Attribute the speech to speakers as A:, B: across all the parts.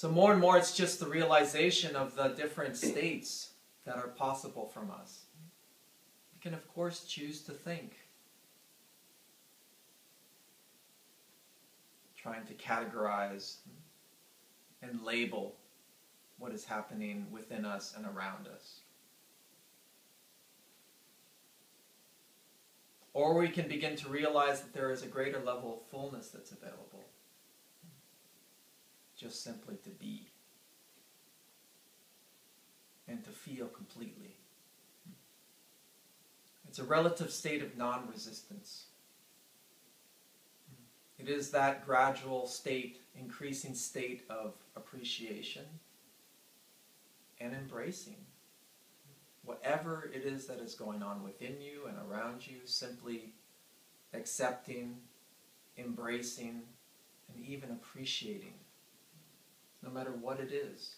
A: So more and more it's just the realization of the different states that are possible from us. We can of course choose to think, trying to categorize and label what is happening within us and around us. Or we can begin to realize that there is a greater level of fullness that's available. Just simply to be. And to feel completely. It's a relative state of non-resistance. It is that gradual state, increasing state of appreciation and embracing whatever it is that is going on within you and around you, simply accepting, embracing, and even appreciating, no matter what it is.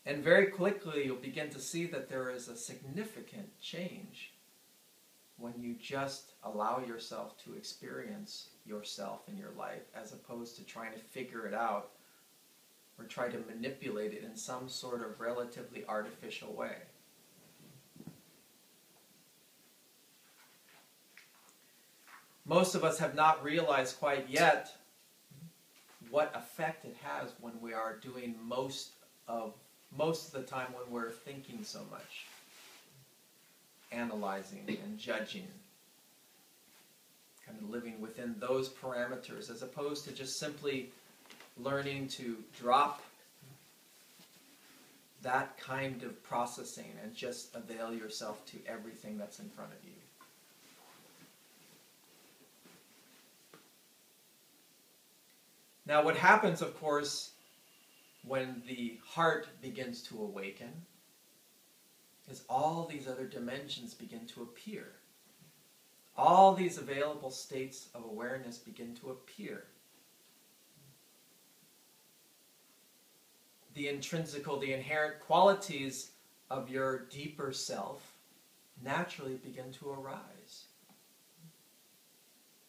A: And very quickly you'll begin to see that there is a significant change when you just allow yourself to experience yourself in your life, as opposed to trying to figure it out or try to manipulate it in some sort of relatively artificial way. Most of us have not realized quite yet what effect it has when we are doing most of the time when we're thinking so much, analyzing and judging, kind of living within those parameters, as opposed to just simply learning to drop that kind of processing and just avail yourself to everything that's in front of you. Now what happens, of course, when the heart begins to awaken is all these other dimensions begin to appear. All these available states of awareness begin to appear. The intrinsical, the inherent qualities of your deeper self naturally begin to arise.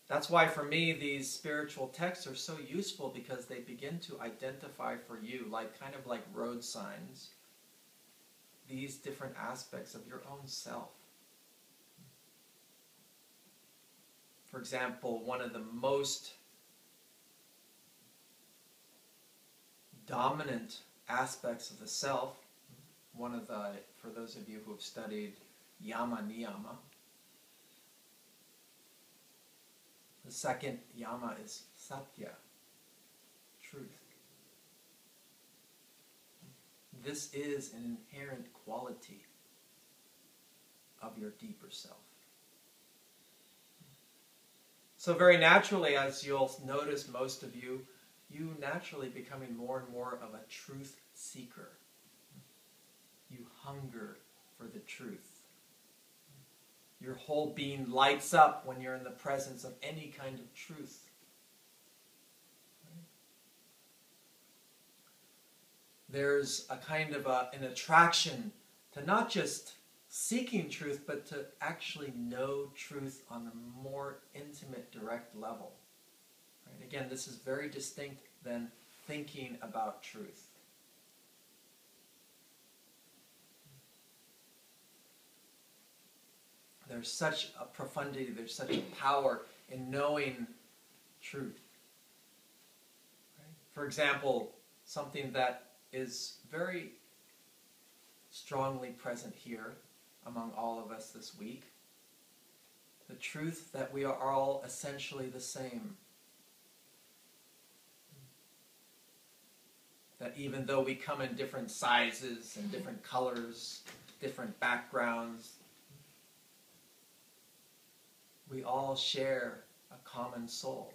A: That's why for me these spiritual texts are so useful, because they begin to identify for you, kind of like road signs, these different aspects of your own self. For example, one of the most dominant aspects of the self, for those of you who have studied yama niyama, the second yama is satya, truth. This is an inherent quality of your deeper self. So very naturally, as you'll notice, most of you naturally becoming more and more of a truth seeker. You hunger for the truth. Your whole being lights up when you're in the presence of any kind of truth. There's a kind of an attraction to not just seeking truth, but to actually know truth on a more intimate, direct level. Right? Again, this is very distinct than thinking about truth. There's such a profundity, there's such a power in knowing truth. Right? For example, something that is very strongly present here among all of us this week, the truth that we are all essentially the same. That even though we come in different sizes and different colors, different backgrounds, we all share a common soul.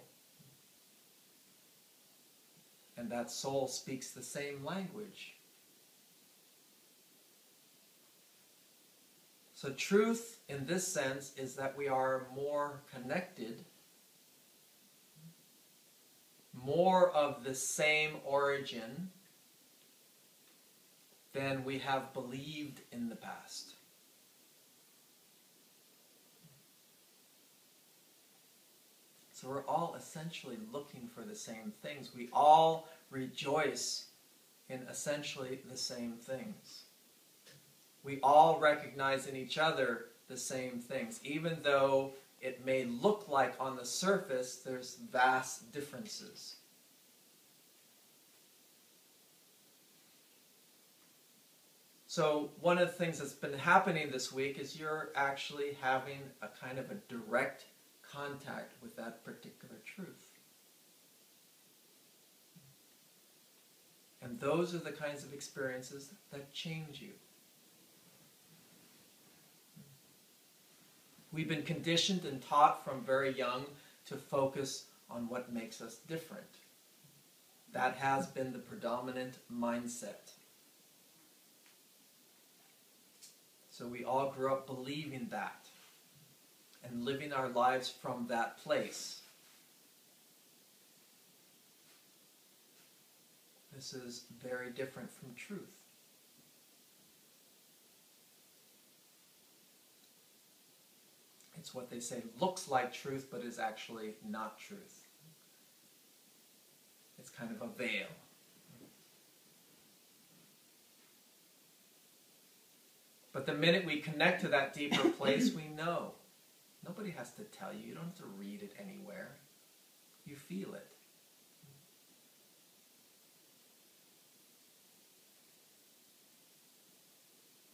A: And that soul speaks the same language. So truth, in this sense, is that we are more connected, more of the same origin than we have believed in the past. So we're all essentially looking for the same things. We all rejoice in essentially the same things. We all recognize in each other the same things, even though it may look like on the surface there's vast differences. So one of the things that's been happening this week is you're actually having a kind of a direct contact with that particular truth. And those are the kinds of experiences that change you. We've been conditioned and taught from very young to focus on what makes us different. That has been the predominant mindset. So we all grew up believing that and living our lives from that place. This is very different from truth. It's what they say looks like truth, but is actually not truth. It's kind of a veil. But the minute we connect to that deeper place, we know. Nobody has to tell you. You don't have to read it anywhere. You feel it.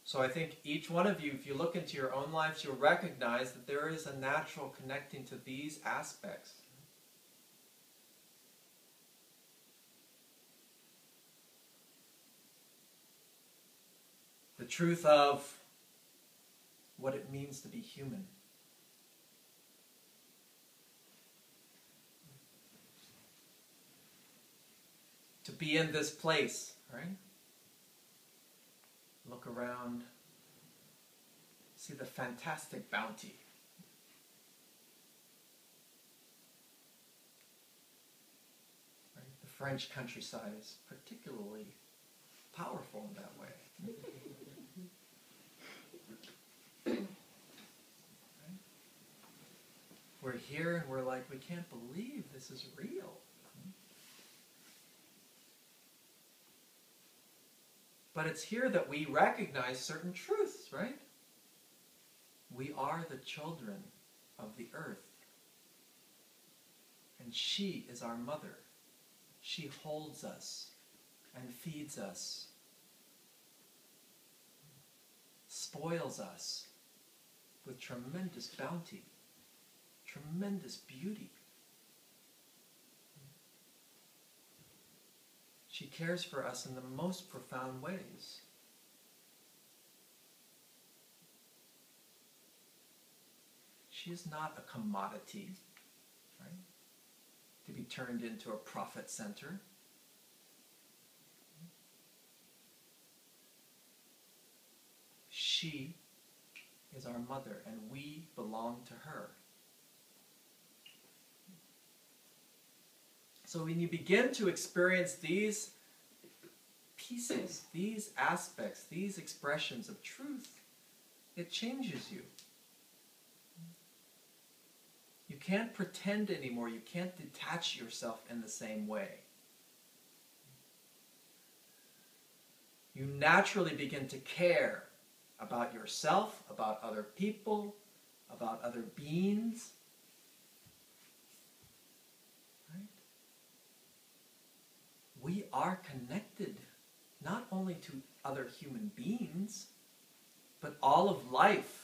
A: So I think each one of you, if you look into your own lives, you'll recognize that there is a natural connecting to these aspects. The truth of what it means to be human. To be in this place, right? Look around, see the fantastic bounty. Right? The French countryside is particularly powerful in that way. Right? We're here and we're like, we can't believe this is real. But it's here that we recognize certain truths, right? We are the children of the earth. And she is our mother. She holds us and feeds us, spoils us with tremendous bounty, tremendous beauty. She cares for us in the most profound ways. She is not a commodity, right? To be turned into a profit center. She is our mother, and we belong to her. So when you begin to experience these pieces, these aspects, these expressions of truth, it changes you. You can't pretend anymore. You can't detach yourself in the same way. You naturally begin to care about yourself, about other people, about other beings. We are connected not only to other human beings, but all of life